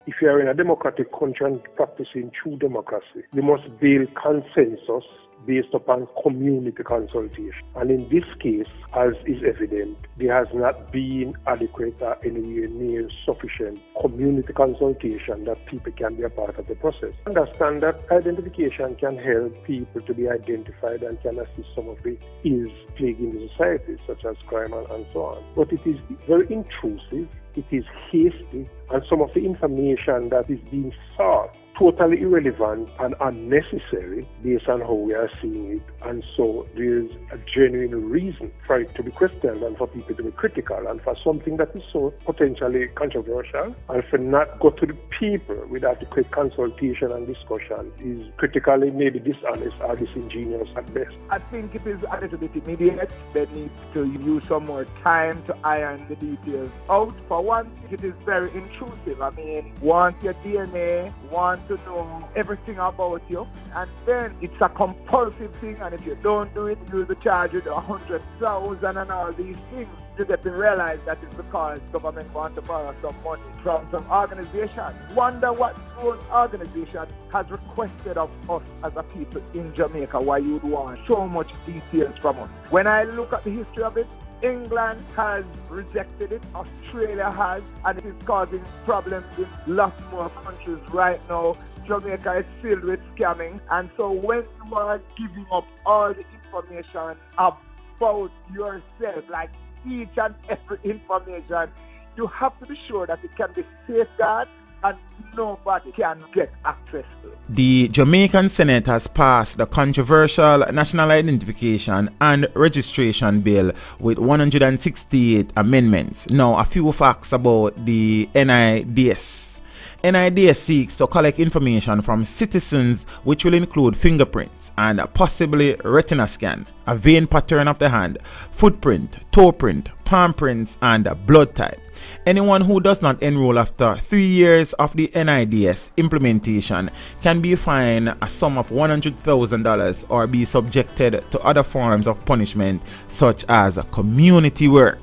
If you are in a democratic country and practicing true democracy, you must build consensus based upon community consultation. And in this case, as is evident, there has not been adequate or anywhere near sufficient community consultation that people can be a part of the process. Understand that identification can help people to be identified and can assist some of the ills plaguing the society, such as crime and so on. But it is very intrusive, it is hasty, and some of the information that is being sought totally irrelevant and unnecessary based on how we are seeing it. And so there's a genuine reason for it to be questioned and for people to be critical, and for something that is so potentially controversial and for not go to the people with adequate consultation and discussion is critically maybe dishonest or disingenuous at best. I think it is a little bit immediate. They need to use some more time to iron the details out. For one, it is very intrusive. I mean, want your DNA, want to know everything about you, and then it's a compulsive thing, and if you don't do it, you'll be charged with 100,000 and all these things. You get to realize that it's because government wants to borrow some money from some organization. Wonder what those organization has requested of us as a people in Jamaica, why you'd want so much details from us. When I look at the history of it, England has rejected it, Australia has, and it is causing problems in lots more countries right now. Jamaica is filled with scamming, and so when you are giving up all the information about yourself, like each and every information, you have to be sure that it can be safeguarded and nobody can get access to. The Jamaican Senate has passed the controversial National Identification and Registration Bill with 168 amendments. Now, a few facts about the NIDS. NIDS seeks to collect information from citizens, which will include fingerprints and possibly retina scan, a vein pattern of the hand, footprint, toe print, palm prints, and blood type. Anyone who does not enroll after 3 years of the NIDS implementation can be fined a sum of $100,000 or be subjected to other forms of punishment, such as community work.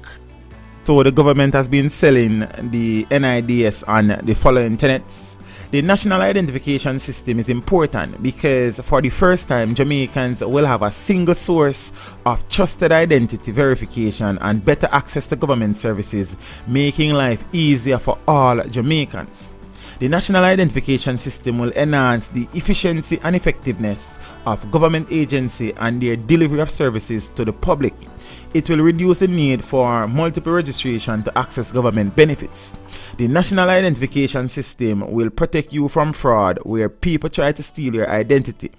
So the government has been selling the NIDS on the following tenets. The National Identification System is important because for the first time, Jamaicans will have a single source of trusted identity verification and better access to government services, making life easier for all Jamaicans. The National Identification System will enhance the efficiency and effectiveness of government agency and their delivery of services to the public. It will reduce the need for multiple registration to access government benefits. The National Identification System will protect you from fraud where people try to steal your identity.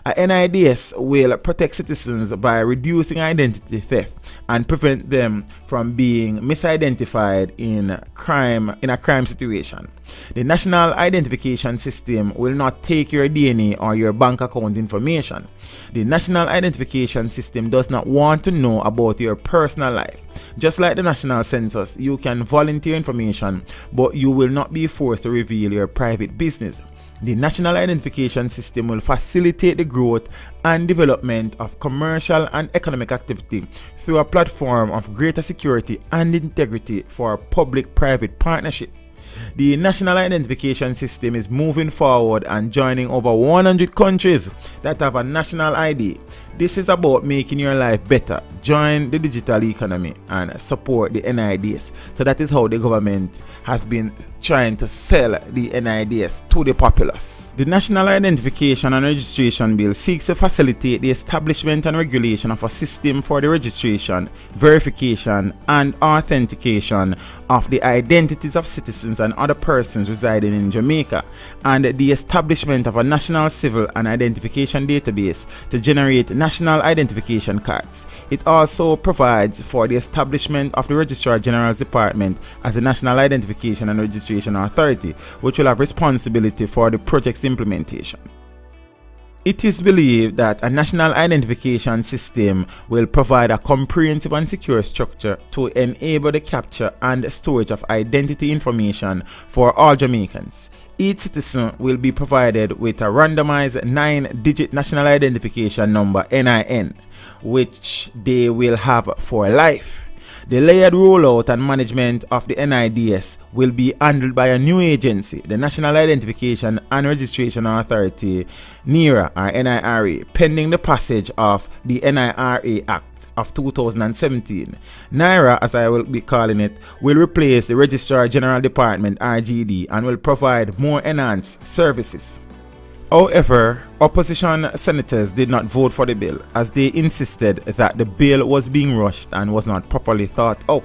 A NIDS will protect citizens by reducing identity theft and prevent them from being misidentified in a crime situation. The National Identification System will not take your DNA or your bank account information. The National Identification System does not want to know about your personal life. Just like the National Census, you can volunteer information, but you will not be forced to reveal your private business. The National Identification System will facilitate the growth and development of commercial and economic activity through a platform of greater security and integrity for public-private partnership. The National Identification System is moving forward and joining over 100 countries that have a national ID. This is about making your life better. Join the digital economy and support the NIDS. So that is how the government has been trying to sell the NIDS to the populace. The National Identification and Registration Bill seeks to facilitate the establishment and regulation of a system for the registration, verification, and authentication of the identities of citizens and other persons residing in Jamaica, and the establishment of a national civil and identification database to generate national identification cards. It also provides for the establishment of the Registrar General's Department as the National Identification and Registration Authority, which will have responsibility for the project's implementation. It is believed that a national identification system will provide a comprehensive and secure structure to enable the capture and storage of identity information for all Jamaicans. Each citizen will be provided with a randomized 9-digit national identification number (NIN), which they will have for life. The layered rollout and management of the NIDS will be handled by a new agency, the National Identification and Registration Authority, NIRA or NIRA, pending the passage of the NIRA Act of 2017. NIRA, as I will be calling it, will replace the Registrar General Department RGD and will provide more enhanced services. However, opposition senators did not vote for the bill as they insisted that the bill was being rushed and was not properly thought out.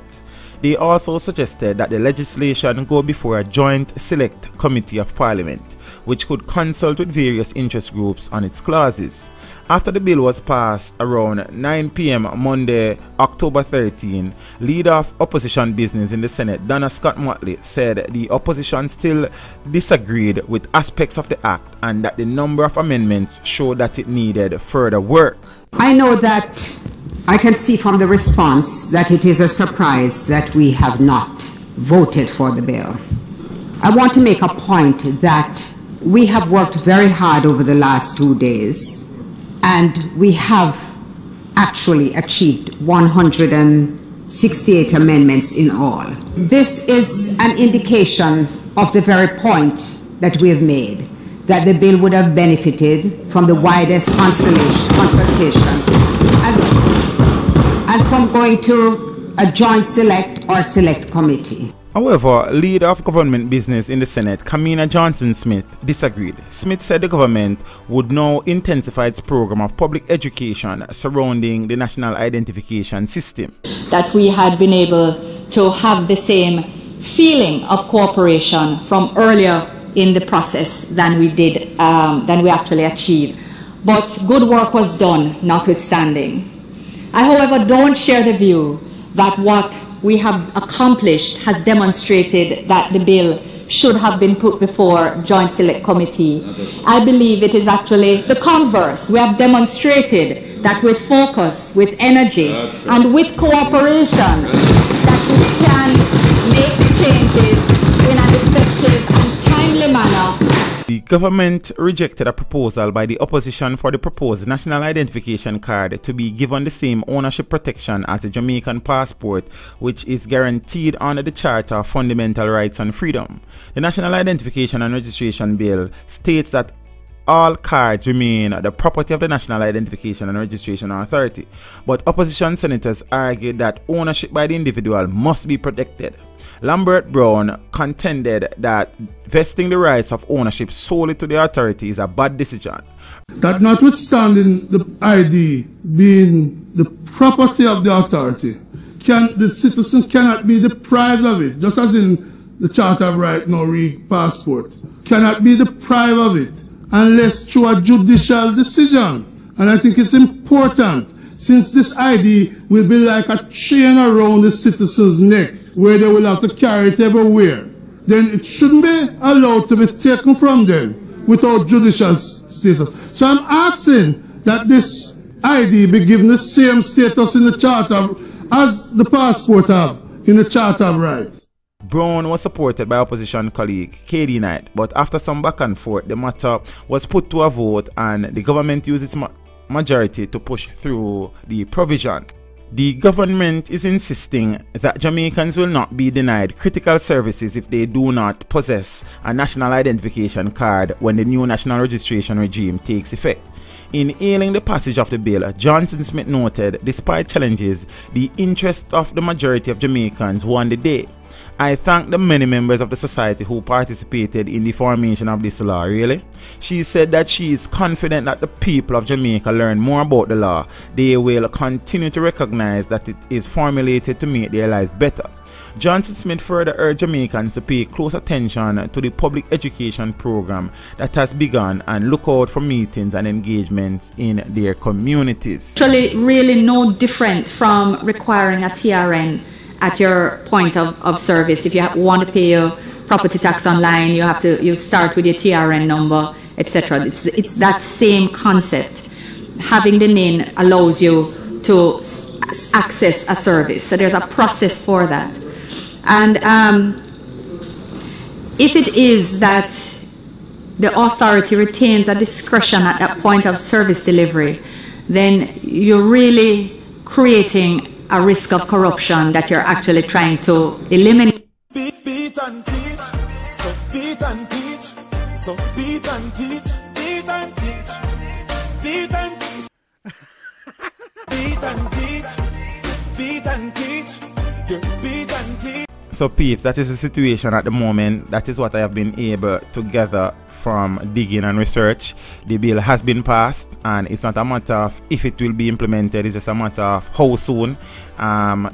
They also suggested that the legislation go before a joint select committee of parliament, which could consult with various interest groups on its clauses. After the bill was passed around 9 p.m. Monday, October 13, leader of opposition business in the Senate, Donna Scott Motley, said the opposition still disagreed with aspects of the act and that the number of amendments showed that it needed further work. I know that I can see from the response that it is a surprise that we have not voted for the bill. I want to make a point that we have worked very hard over the last 2 days, and we have actually achieved 168 amendments in all. This is an indication of the very point that we have made, that the bill would have benefited from the widest consultation and from going to a joint select or select committee. However, leader of government business in the Senate, Kamina Johnson-Smith, disagreed. Smith said the government would now intensify its program of public education surrounding the national identification system. That we had been able to have the same feeling of cooperation from earlier in the process than we did, than we actually achieved. But good work was done, notwithstanding. I, however, don't share the view that what we have accomplished has demonstrated that the bill should have been put before Joint Select Committee. I believe it is actually the converse. We have demonstrated that with focus, with energy, and with cooperation, that we can make changes in an effective and timely manner. The government rejected a proposal by the opposition for the proposed national identification card to be given the same ownership protection as the Jamaican passport, which is guaranteed under the Charter of Fundamental Rights and Freedom. The National Identification and Registration Bill states that all cards remain the property of the National Identification and Registration Authority, but opposition senators argued that ownership by the individual must be protected. Lambert Brown contended that vesting the rights of ownership solely to the authority is a bad decision. That notwithstanding the ID being the property of the authority, the citizen cannot be deprived of it, just as in the Charter of Rights, no passport, cannot be deprived of it unless through a judicial decision. And I think it's important, since this ID will be like a chain around the citizen's neck, where they will have to carry it everywhere, then it shouldn't be allowed to be taken from them without judicial status. So I'm asking that this ID be given the same status in the Charter as the passport have in the Charter of Rights. Brown was supported by opposition colleague Katie Knight, but after some back and forth, the matter was put to a vote and the government used its majority to push through the provision. The government is insisting that Jamaicans will not be denied critical services if they do not possess a national identification card when the new national registration regime takes effect. In hailing the passage of the bill, Johnson-Smith noted, despite challenges, the interest of the majority of Jamaicans won the day. I thank the many members of the society who participated in the formation of this law, really. She said that she is confident that the people of Jamaica learn more about the law. They will continue to recognize that it is formulated to make their lives better. Johnson-Smith further urged Jamaicans to pay close attention to the public education program that has begun and look out for meetings and engagements in their communities. Actually, really no different from requiring a TRN at your point of service. If you want to pay your property tax online, you start with your TRN number, etc. It's that same concept. Having the NIN allows you to access a service, so there's a process for that. And if it is that the authority retains a discretion at that point of service delivery, then you're really creating a risk of corruption that you're actually trying to eliminate. Beat and teach, so beat and teach, so beat and teach, beat and teach, beat and teach, beat and teach, beat and teach, beat and teach. So peeps, that is the situation at the moment. That is what I have been able to gather from digging and research. The bill has been passed, and it's not a matter of if it will be implemented, it's just a matter of how soon.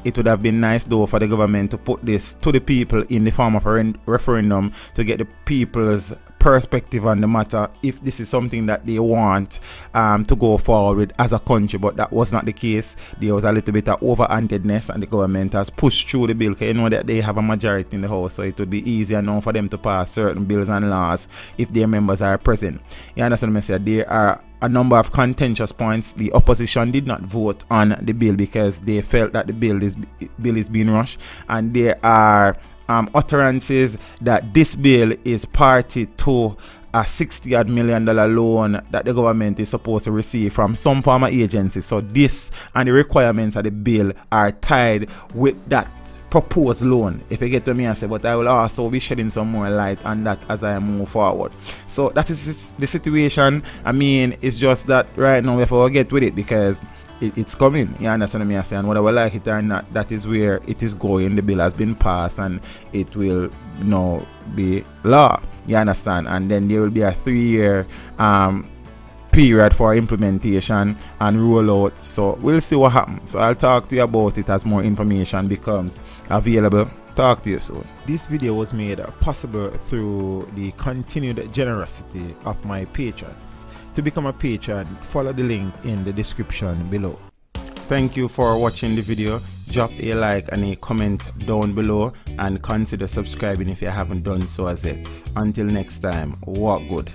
It would have been nice though for the government to put this to the people in the form of a referendum to get the people's perspective on the matter, if this is something that they want to go forward with as a country. But that was not the case. There was a little bit of overhandedness, and the government has pushed through the bill, because you know that they have a majority in the House, so it would be easier now for them to pass certain bills and laws if their members are present. You understand what I said? There are a number of contentious points. The opposition did not vote on the bill because they felt that the bill is being rushed, and there are utterances that this bill is party to a $60 million loan that the government is supposed to receive from some former agency. So this and the requirements of the bill are tied with that proposed loan, if you get to me. I say, but I will also be shedding some more light on that as I move forward. So that is the situation. I mean, it's just that right now we have to get with it, because it's coming. You understand what I say? And whether we like it or not, that is where it is going. The bill has been passed, and it will now be law. You understand? And then there will be a 3-year period for implementation and rollout. So we'll see what happens. So I'll talk to you about it as more information becomes available. Talk to you soon. This video was made possible through the continued generosity of my patrons. To become a patron, follow the link in the description below. Thank you for watching the video. Drop a like and a comment down below, and consider subscribing if you haven't done so as yet. Until next time, walk good.